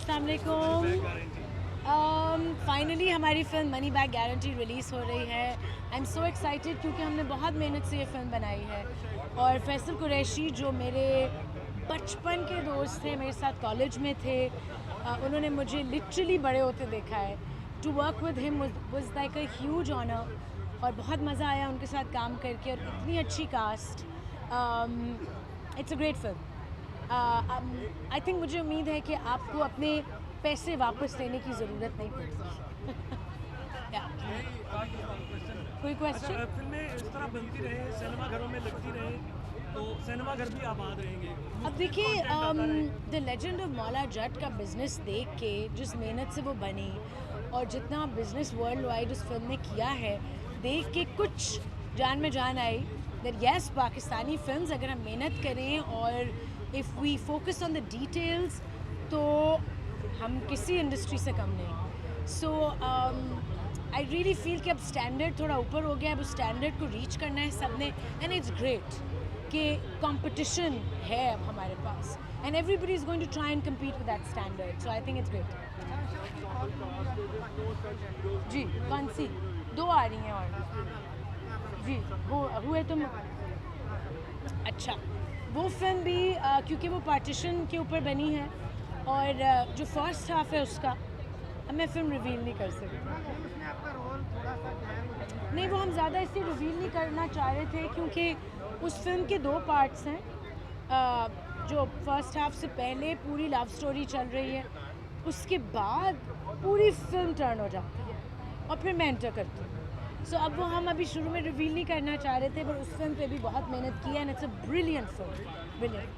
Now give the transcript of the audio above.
अस्सलाम वालेकुम। फाइनली हमारी film money back guarantee release हो रही है। आई एम सो एक्साइटेड क्योंकि हमने बहुत मेहनत से ये फ़िल्म बनाई है और फैसल कुरैशी जो मेरे बचपन के दोस्त थे, मेरे साथ कॉलेज में थे, उन्होंने मुझे लिटरली बड़े होते देखा है। To work with him was like a huge honour और बहुत मज़ा आया उनके साथ काम करके और इतनी अच्छी cast. It's a great film. I think मुझे उम्मीद है कि आपको अपने पैसे वापस लेने की ज़रूरत नहीं पड़ेगी। कोई क्वेश्चन? फिल्में इस तरह बनती रहे, सिनेमा घरों में लगती रहे, तो सिनेमा घर भी आबाद रहेंगे। अब देखिए, the legend of Maula Jatt का बिज़नेस देख के जिस मेहनत से वो बनी और जितना बिज़नेस वर्ल्ड वाइड उस फिल्म ने किया है, देख के कुछ जान में जान आई दैट यस, पाकिस्तानी फिल्म्स अगर हम मेहनत करें और if we focus on the details तो हम किसी इंडस्ट्री से कम नहीं। सो आई रियली फील कि अब स्टैंडर्ड थोड़ा ऊपर हो गया है, अब उस स्टैंडर्ड को रीच करना है सब ने, एंड इट्स ग्रेट कि कंपटीशन है अब हमारे पास and everybody is going to try and compete with that standard. So I think it's great. जी, कौन सी? 2 आ रही हैं और जी वो हुए तुम। अच्छा, वो फिल्म भी क्योंकि वो पार्टीशन के ऊपर बनी है और जो फर्स्ट हाफ है उसका अब मैं फिल्म रिवील नहीं कर सकती। नहीं, वो हम ज़्यादा इसलिए रिवील नहीं करना चाह रहे थे क्योंकि उस फिल्म के 2 पार्ट्स हैं। जो फर्स्ट हाफ से पहले पूरी लव स्टोरी चल रही है, उसके बाद पूरी फिल्म टर्न हो जाती है और फिर मैं एंटर करती हूँ। सो अब वो हम अभी शुरू में रिवील नहीं करना चाह रहे थे, पर उस फिल्म पे भी बहुत मेहनत की है and it's a brilliant film, brilliant.